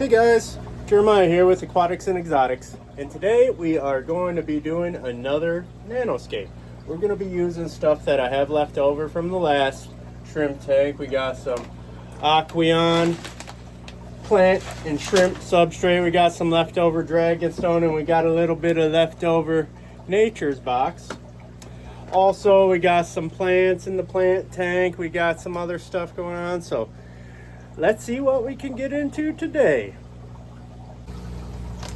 Hey guys, Jeremiah here with Aquatics and Exotics, and today we are going to be doing another nanoscape. We're going to be using stuff that I have left over from the last shrimp tank. We got some Aqueon plant and shrimp substrate. We got some leftover dragonstone, and we got a little bit of leftover nature's box. Also, we got some plants in the plant tank. We got some other stuff going on, so let's see what we can get into today.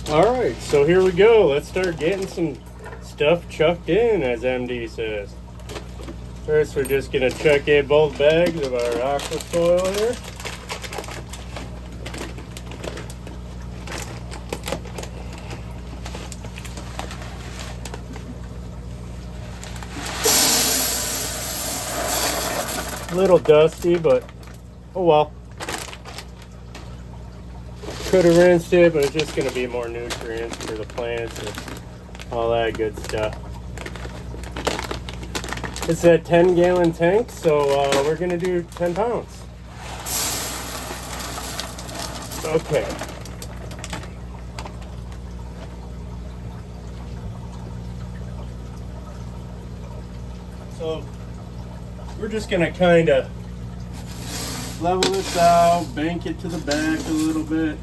Alright, so here we go. Let's start getting some stuff chucked in, as MD says. First, we're just going to chuck in both bags of our aqua soil here. A little dusty, but oh well. Could have rinsed it, but it's just going to be more nutrients for the plants and all that good stuff. It's a 10-gallon tank, so we're going to do 10 pounds. Okay. So we're just going to kind of level this out, bank it to the back a little bit.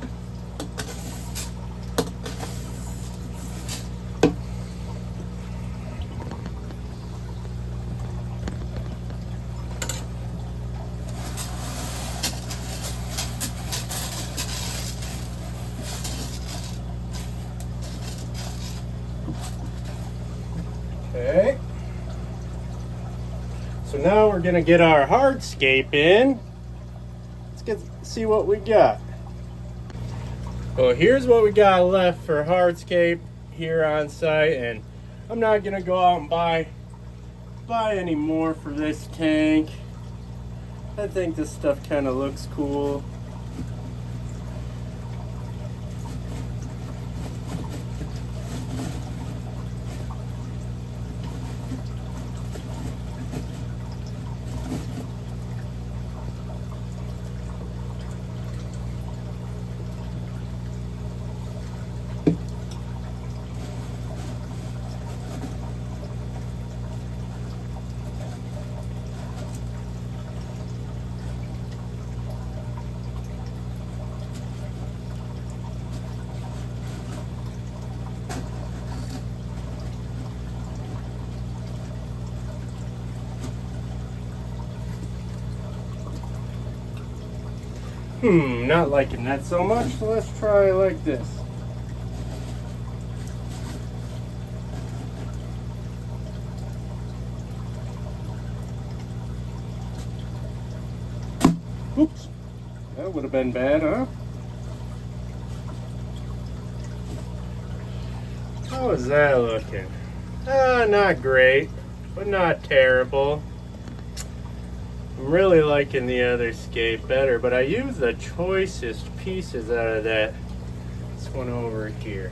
Okay. So now we're going to get our hardscape in. Let's see what we got. Well, here's what we got left for hardscape here on site, and I'm not going to go out and buy any more for this tank. I think this stuff kind of looks cool. Not liking that so much, so let's try like this. Oops, that would have been bad, huh? How is that looking? Not great, but not terrible. I'm really liking the other scape better, but I used the choicest pieces out of that. This one over here.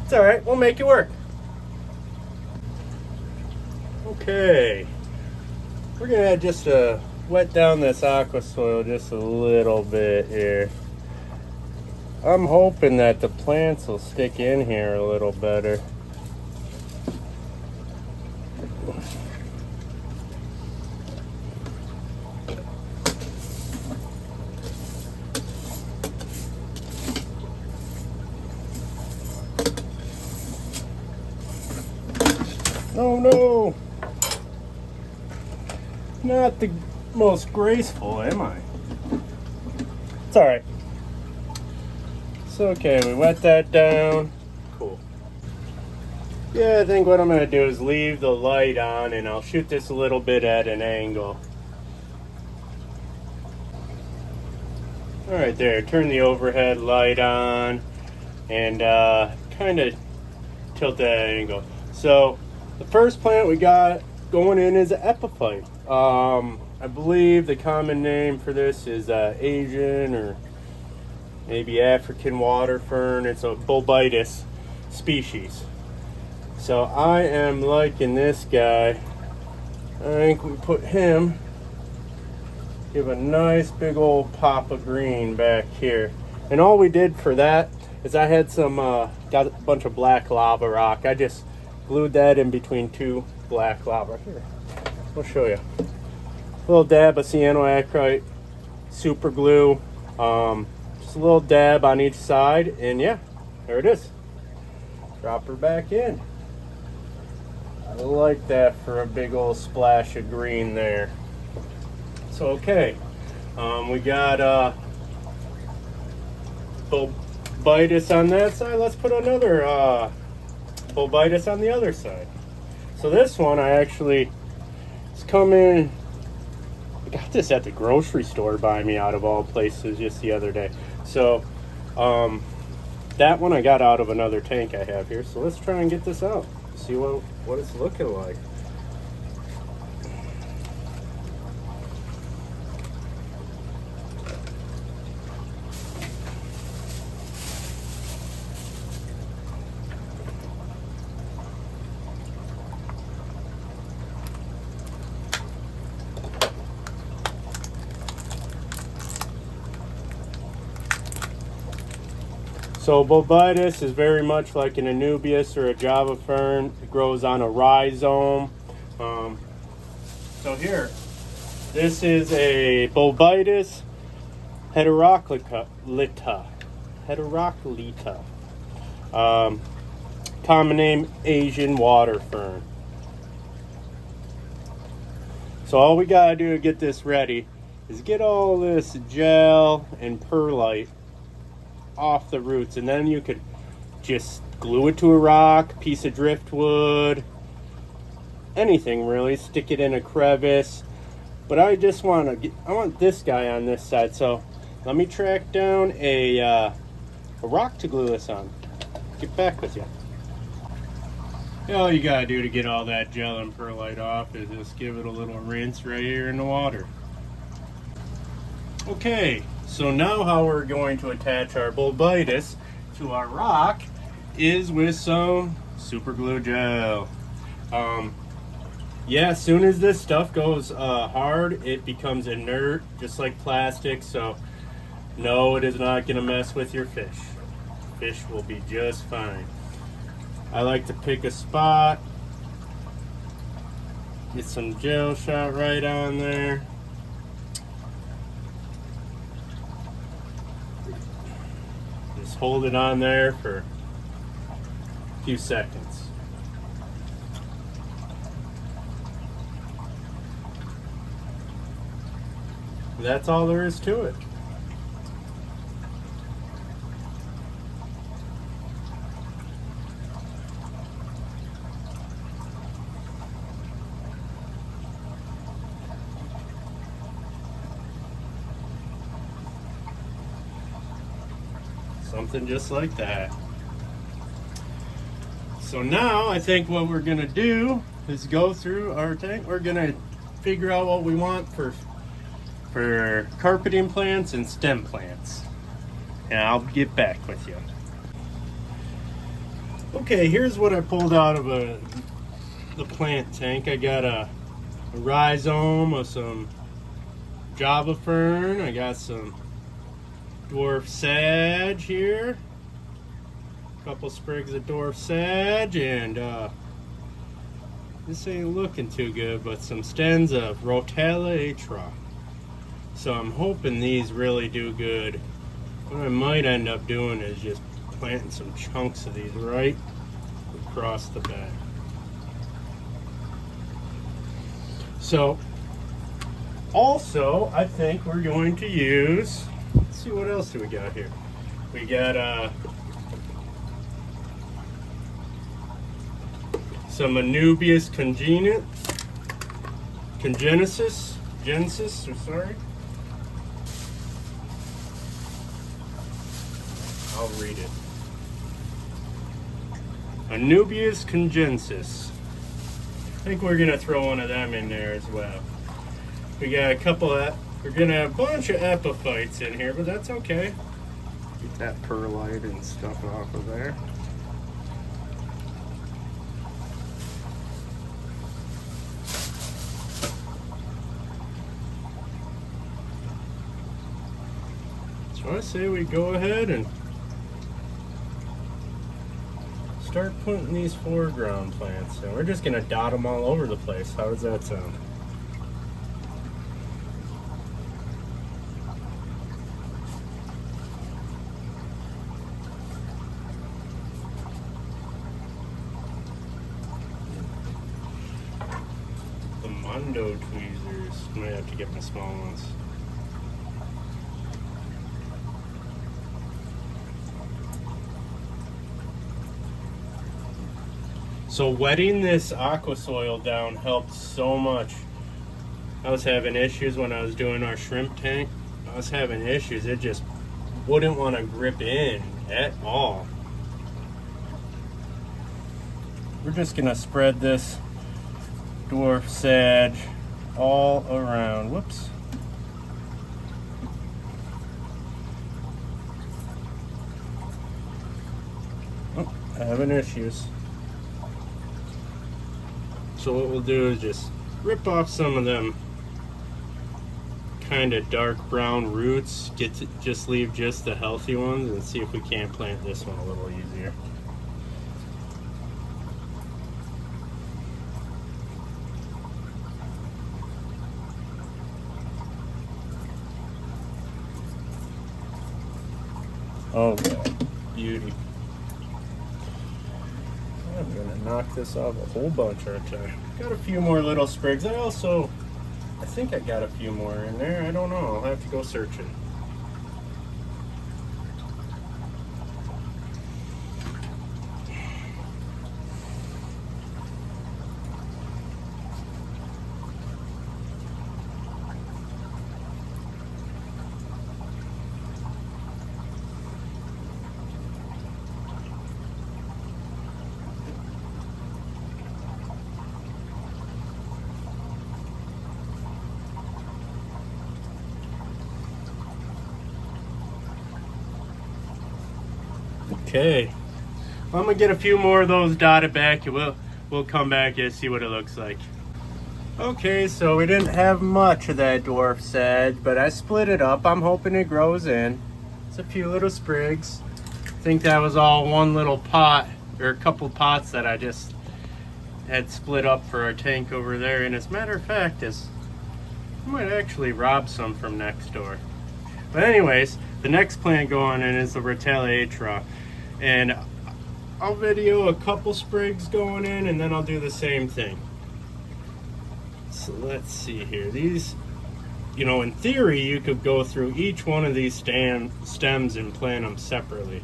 It's alright, we'll make it work. Okay. We're gonna just wet down this aqua soil just a little bit here. I'm hoping that the plants will stick in here a little better. Oh no! Not the most graceful, am I? It's alright. It's okay, we wet that down. Cool. Yeah, I think what I'm going to do is leave the light on, and I'll shoot this a little bit at an angle. Alright there, turn the overhead light on, and kind of tilt that angle. So, the first plant we got going in is an epiphyte. I believe the common name for this is Asian or maybe African water fern. It's a bulbitis species. So I am liking this guy. I think we put him, give a nice big old pop of green back here. And all we did for that is I had some, got a bunch of black lava rock. I just glued that in between two black lava. Here, I'll show you. A little dab of cyanoacrylate, super glue, just a little dab on each side, and yeah, there it is. Drop her back in. I like that for a big old splash of green there. So okay, we got bulbitis on that side. Let's put another bulbitis on the other side. So this one I actually, it's coming, I got this at the grocery store by me out of all places just the other day. So that one I got out of another tank I have here. So let's try and get this out. See what it's looking like. So bulbitis is very much like an anubias or a java fern. It grows on a rhizome. So here, this is a bulbitis heteroclita. Common name Asian water fern. So all we gotta do to get this ready is get all this gel and perlite off the roots, and then you could just glue it to a rock, piece of driftwood, anything really, stick it in a crevice. But I just want to I want this guy on this side, so let me track down a rock to glue this on. Get back with you. All you gotta do to get all that gel and perlite off is just give it a little rinse right here in the water. Okay, so now how we're going to attach our bulbitis to our rock is with some super glue gel. Yeah, as soon as this stuff goes hard, it becomes inert, just like plastic. So no, it is not gonna mess with your fish. Fish will be just fine. I like to pick a spot, get some gel shot right on there. Hold it on there for a few seconds. That's all there is to it. Something just like that. So now I think what we're gonna do is go through our tank. We're gonna figure out what we want for carpeting plants and stem plants. And I'll get back with you. Okay, here's what I pulled out of the plant tank. I got a rhizome of some java fern. I got some dwarf sage here, a couple sprigs of dwarf sage, and this ain't looking too good, but some stems of rotella atra. So I'm hoping these really do good. What I might end up doing is just planting some chunks of these right across the bed. So also I think we're going to use, let's see, what else do we got here? We got some Anubias congenesis, or sorry. I'll read it. Anubias congenesis. I think we're gonna throw one of them in there as well. We got a couple of, we're gonna have a bunch of epiphytes in here, but that's okay. Get that perlite and stuff off of there. So I say we go ahead and start putting these foreground plants in. We're just gonna dot them all over the place. How does that sound? The Mondo tweezers. I might have to get my small ones. So wetting this aqua soil down helped so much. I was having issues when I was doing our shrimp tank. I was having issues. It just wouldn't want to grip in at all. We're just gonna spread this dwarf sage all around. Whoops. Oh, having issues. So what we'll do is just rip off some of them kind of dark brown roots, just leave just the healthy ones, and see if we can't plant this one a little easier. Okay, beauty. I'm gonna knock this off a whole bunch, aren't I? Got a few more little sprigs. I think I got a few more in there. I don't know. I'll have to go searching. Okay, I'm gonna get a few more of those dotted back, and we'll come back and see what it looks like. Okay, so we didn't have much of that dwarf sage, but I split it up. I'm hoping it grows in. It's a few little sprigs. I think that was all one little pot, or a couple pots that I just had split up for our tank over there. And as a matter of fact, I might actually rob some from next door. But anyways, the next plant going in is the Retaliatra. And I'll video a couple sprigs going in, and then I'll do the same thing. So let's see here. These, you know, in theory, you could go through each one of these stems and plant them separately.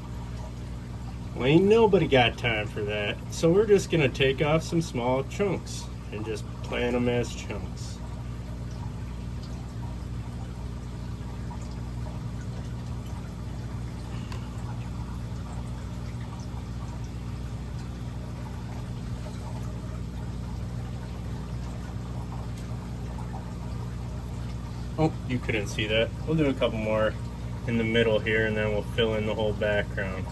Well, ain't nobody got time for that. So we're just gonna take off some small chunks and just plant them as chunks. Oh, you couldn't see that. We'll do a couple more in the middle here, and then we'll fill in the whole background.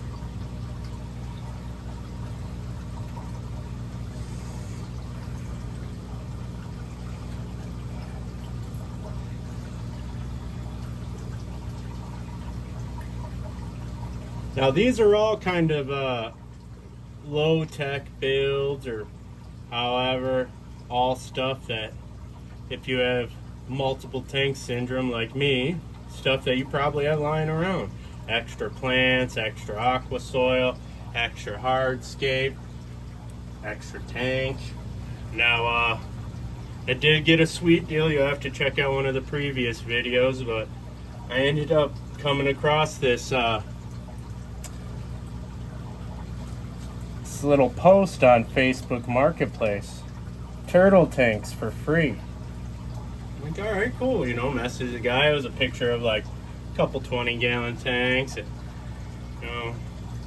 Now these are all kind of low-tech builds, or however, all stuff that if you have multiple tank syndrome like me, stuff that you probably have lying around. Extra plants, extra aqua soil, extra hardscape, extra tank. Now I did get a sweet deal. You'll have to check out one of the previous videos, but I ended up coming across this little post on Facebook Marketplace. Turtle tanks for free. Like, all right, cool, you know, message the guy. It was a picture of like a couple 20-gallon tanks, and you know,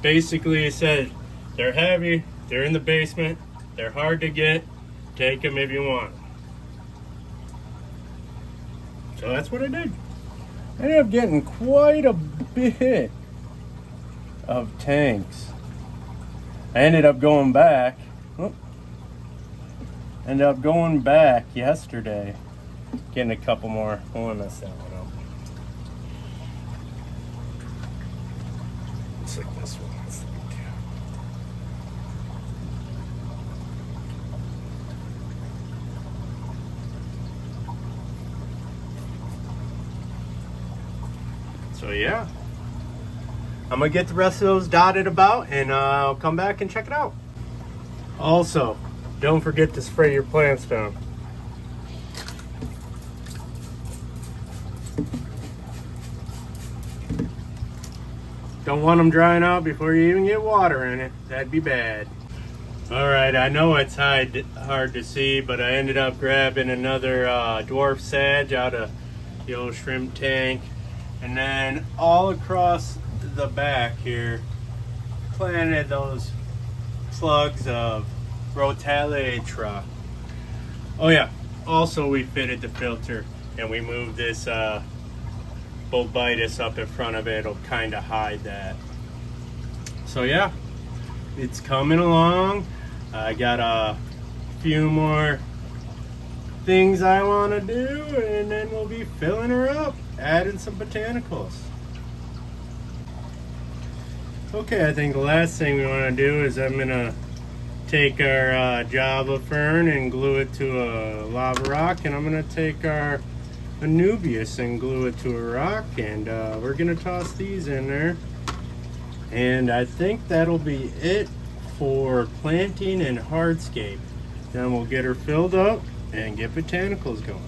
basically it said they're heavy, they're in the basement, they're hard to get, take them if you want. So that's what I did. I ended up getting quite a bit of tanks. I ended up going back. Ended up going back yesterday. Getting a couple more. I want to mess that one looks like this one. Let's look. So yeah, I'm gonna get the rest of those dotted about and I'll come back and check it out. Also, don't forget to spray your plants down. Don't want them drying out before you even get water in it. That'd be bad. Alright, I know it's hard to see, but I ended up grabbing another dwarf sage out of the old shrimp tank. And then all across the back here, planted those slugs of Rotaliatra. Oh yeah, also we fitted the filter and we moved this Bovitis up in front of it. It'll kind of hide that. So yeah, it's coming along. I got a few more things I want to do and then we'll be filling her up, adding some botanicals. Okay, I think the last thing we want to do is I'm going to take our Java fern and glue it to a lava rock, and I'm going to take our Anubias and glue it to a rock, and we're going to toss these in there. And I think that'll be it for planting and hardscape. Then we'll get her filled up and get botanicals going.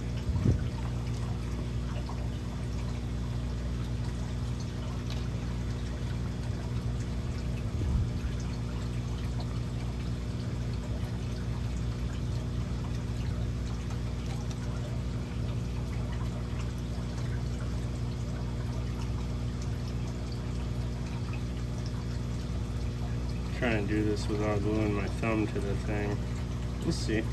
Trying to do this without gluing my thumb to the thing. We'll see. Okay.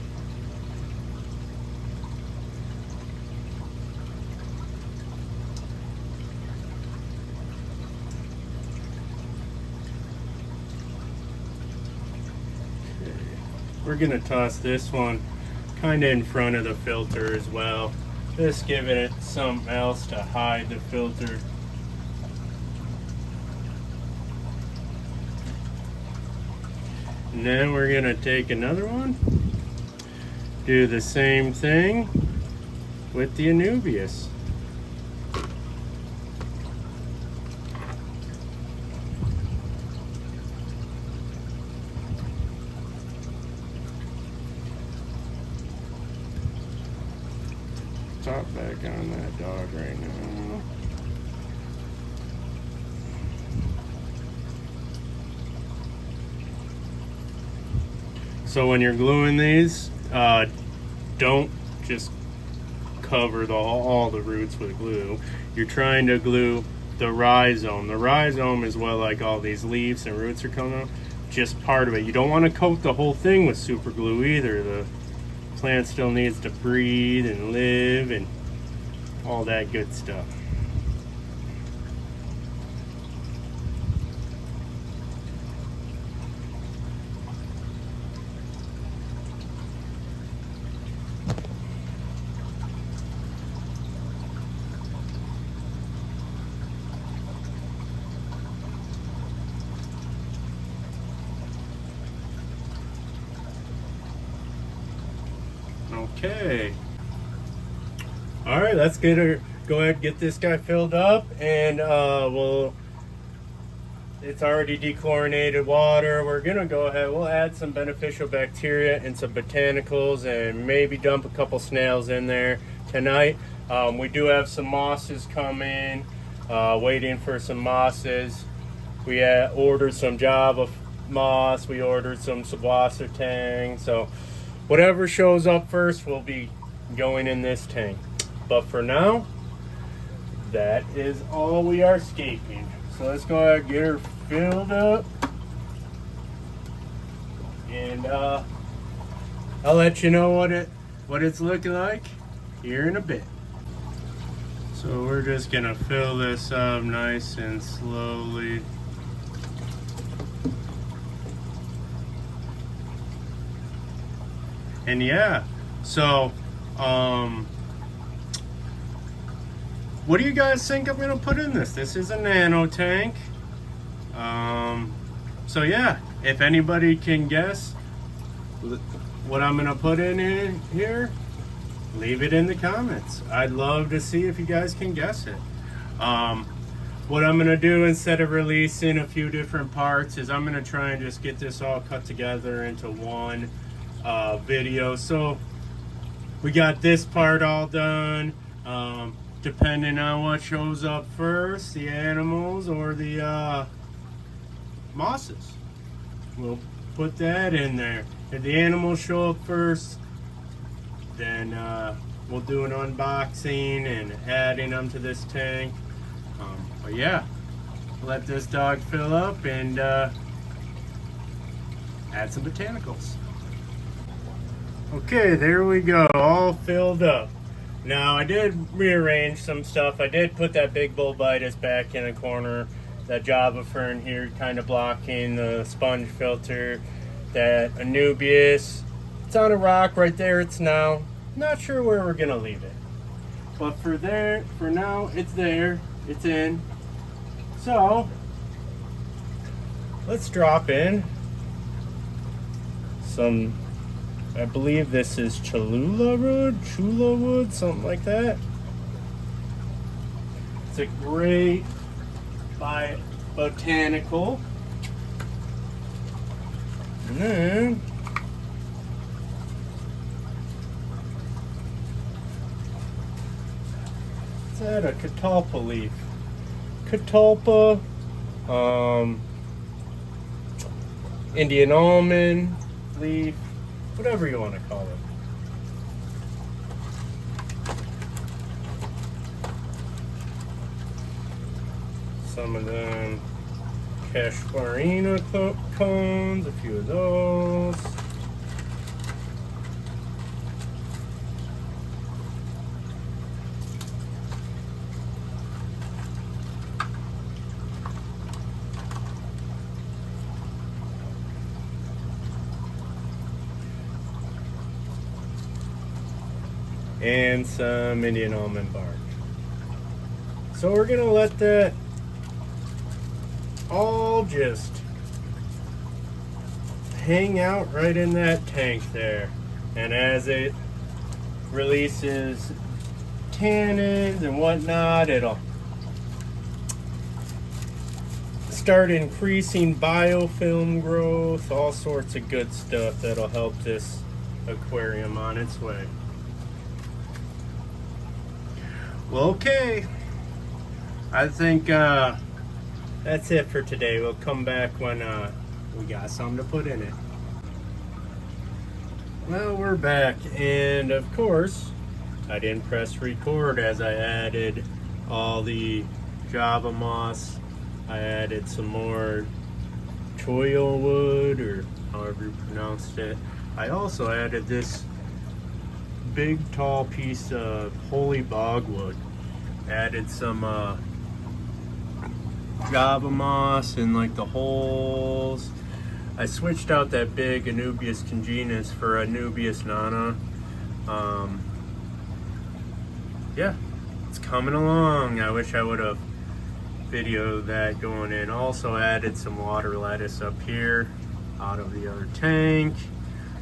We're gonna toss this one kind of in front of the filter as well. Just giving it something else to hide the filter. And then we're gonna take another one, do the same thing with the Anubias. Top back on that dog right now. So when you're gluing these, don't just cover all the roots with glue. You're trying to glue the rhizome. The rhizome is what, like, all these leaves and roots are coming up. Just part of it. You don't want to coat the whole thing with super glue either. The plant still needs to breathe and live and all that good stuff. Okay. All right, let's go ahead and get this guy filled up, and it's already dechlorinated water. We're gonna go ahead, we'll add some beneficial bacteria and some botanicals and maybe dump a couple snails in there tonight. We do have some mosses coming, waiting for some mosses. We ordered some Java moss, we ordered some Subwasser tang, so whatever shows up first will be going in this tank. But for now, that is all we are scaping. So let's go ahead and get her filled up. And I'll let you know what it's looking like here in a bit. So we're just gonna fill this up nice and slowly. And yeah, so what do you guys think I'm gonna put in this? This is a nano tank. So yeah, if anybody can guess what I'm gonna put in here, leave it in the comments. I'd love to see if you guys can guess it. What I'm gonna do instead of releasing a few different parts is I'm gonna try and just get this all cut together into one video. So we got this part all done. Depending on what shows up first, the animals or the mosses, we'll put that in there. If the animals show up first, then we'll do an unboxing and adding them to this tank. But yeah, let this dog fill up and add some botanicals. Okay, there we go, all filled up. Now I did rearrange some stuff. I did put that big bulbitis back in the corner, that Java fern here kind of blocking the sponge filter, that Anubias. It's on a rock right there, it's now. Not sure where we're gonna leave it. But for now, it's there, it's in. So, let's drop in some, I believe this is Chula wood, something like that. It's a great botanical. And then what's that? A catalpa leaf. Catalpa, Indian almond leaf, whatever you want to call it. Some of them Cashfarina cones, a few of those. And some Indian almond bark. So we're gonna let that all just hang out right in that tank there. And as it releases tannins and whatnot, it'll start increasing biofilm growth, all sorts of good stuff that'll help this aquarium on its way. Well, okay, I think that's it for today. We'll come back when we got something to put in it. Well, we're back, and of course, I didn't press record as I added all the Java moss. I added some more choil wood, or however you pronounced it. I also added this big tall piece of holy bogwood. Added some Java moss in like the holes. I switched out that big Anubias congenus for Anubias Nano. Yeah, it's coming along. I wish I would have videoed that going in. Also added some water lettuce up here out of the other tank.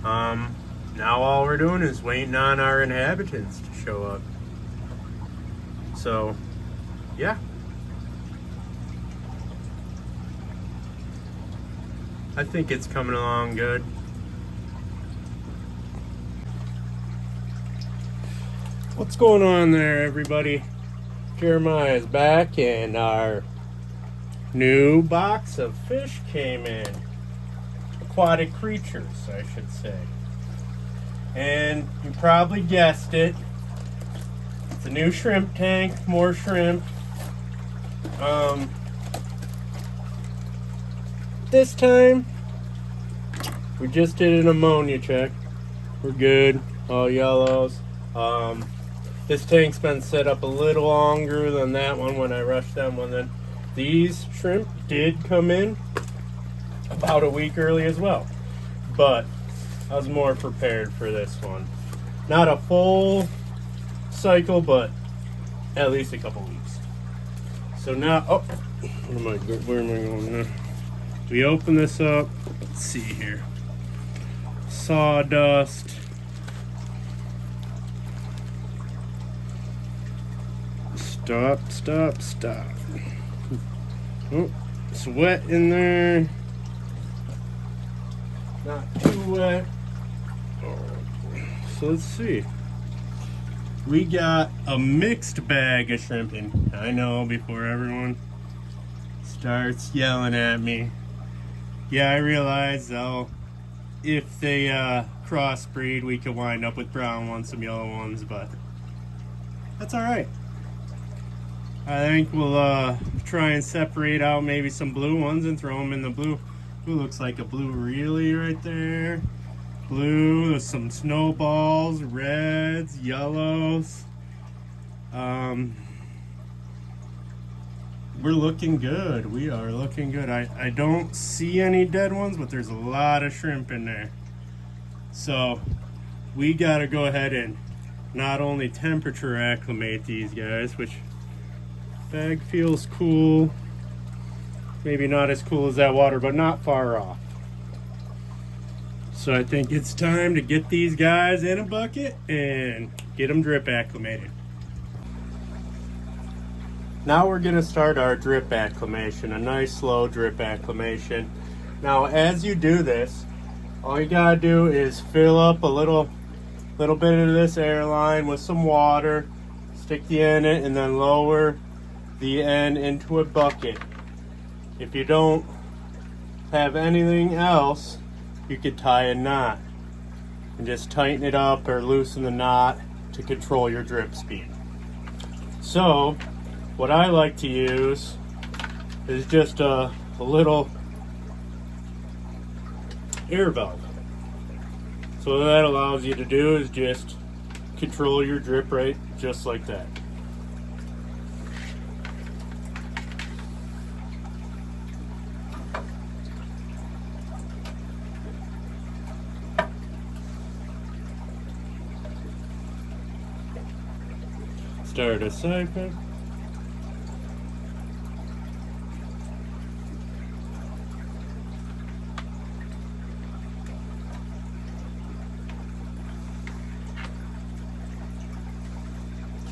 Now all we're doing is waiting on our inhabitants to show up. So, yeah. I think it's coming along good. What's going on there, everybody? Jeremiah is back, and our new box of fish came in. Aquatic creatures, I should say. And you probably guessed it. It's a new shrimp tank, more shrimp. This time, we just did an ammonia check. We're good, all yellows. This tank's been set up a little longer than that one when I rushed them. Then these shrimp did come in about a week early as well. But I was more prepared for this one. Not a full cycle, but at least a couple weeks. So now, oh, Where am I going now? We open this up. Let's see here. Sawdust. Stop. Oh, it's wet in there. Not too wet. So let's see. We got a mixed bag of shrimping. I know, before everyone starts yelling at me. Yeah, I realize though, if they crossbreed, we could wind up with brown ones, some yellow ones, but that's alright. I think we'll try and separate out maybe some blue ones and throw them in the blue. Ooh, looks like a blue really right there. Blue, there's some snowballs, reds, yellows. We're looking good. We are looking good. I don't see any dead ones, but there's a lot of shrimp in there. So we gotta go ahead and not only temperature acclimate these guys, which bag feels cool. Maybe not as cool as that water, but not far off. So I think it's time to get these guys in a bucket and get them drip acclimated. Now we're gonna start our drip acclimation, a nice slow drip acclimation. Now as you do this, all you gotta do is fill up a little bit of this air line with some water, stick the end in it, and then lower the end into a bucket. If you don't have anything else, you could tie a knot and just tighten it up or loosen the knot to control your drip speed. So what I like to use is just a little air valve. So what that allows you to do is just control your drip rate just like that. Start a siphon.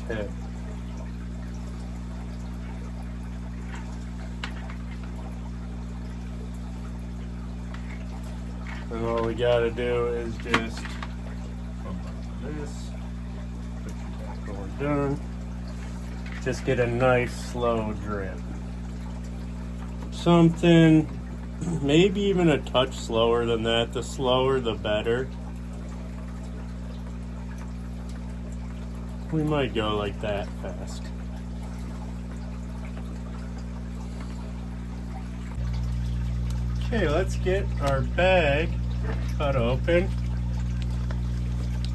Okay. And all we gotta do is just pump up this, put your back going down. Just get a nice slow drip. Something, maybe even a touch slower than that. The slower the better. We might go like that fast. Okay, let's get our bag cut open.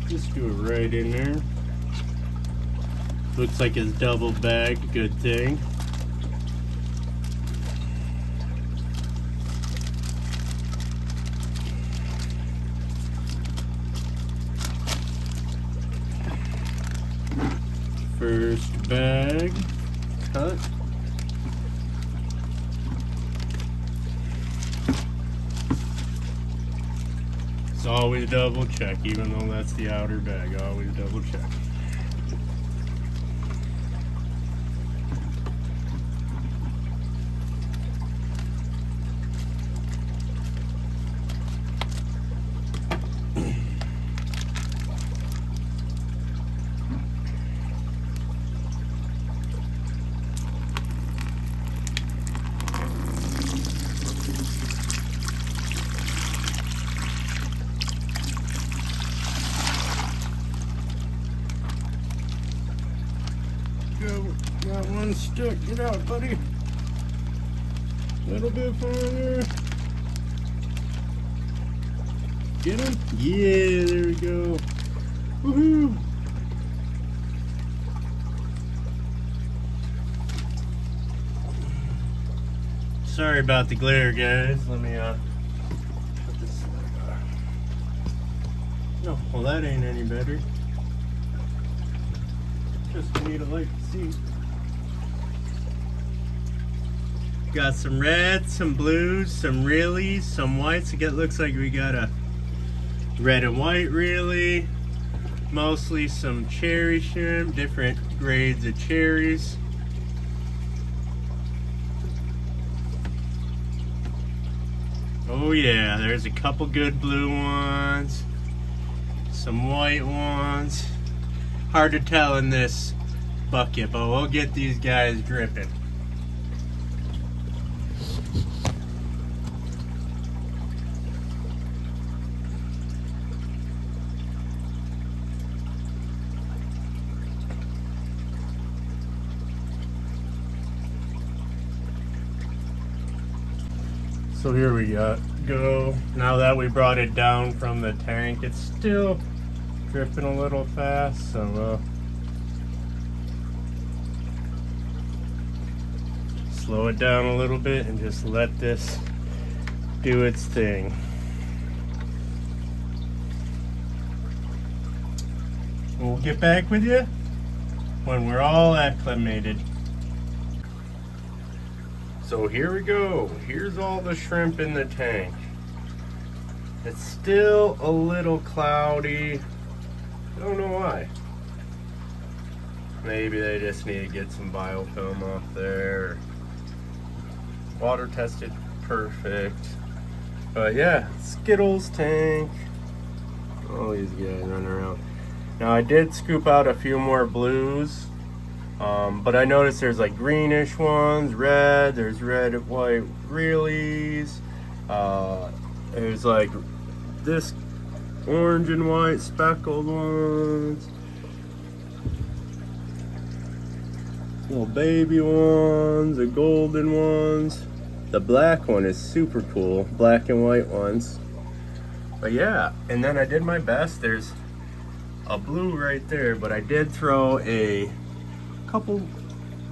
Just do it right in there. Looks like it's double bagged, good thing. First bag cut. It's always double check, even though that's the outer bag, always double check. Got one stuck. Get out, buddy. Little bit farther. Get him? Yeah, there we go. Woohoo! Sorry about the glare, guys. Let me put this. No, well that ain't any better. Just need a light to see. got some reds, some blues, some reelies, some whites. It looks like we got a red and white really. Mostly some cherry shrimp, different grades of cherries. Oh yeah, there's a couple good blue ones, some white ones. Hard to tell in this bucket, but we'll get these guys dripping. So here we go. Now that we brought it down from the tank, it's still dripping a little fast, so slow it down a little bit and just let this do its thing. We'll get back with you when we're all acclimated. So here we go. Here's all the shrimp in the tank. It's still a little cloudy. I don't know why. Maybe they just need to get some biofilm off there. Water tested perfect. But yeah, Skittles tank. All these guys running around. Now I did scoop out a few more blues. But I noticed there's like greenish ones, red, there's red and white reelies, there's like this orange and white speckled ones, little baby ones, the golden ones. The black one is super cool, black and white ones. But yeah, and then I did my best. There's a blue right there, but I did throw a couple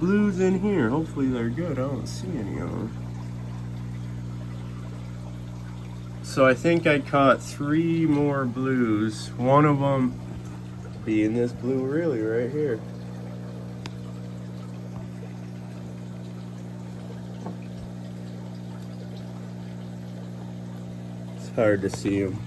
blues in here. Hopefully they're good. I don't see any of them. So I think I caught 3 more blues. One of them being this blue really right here. It's hard to see them.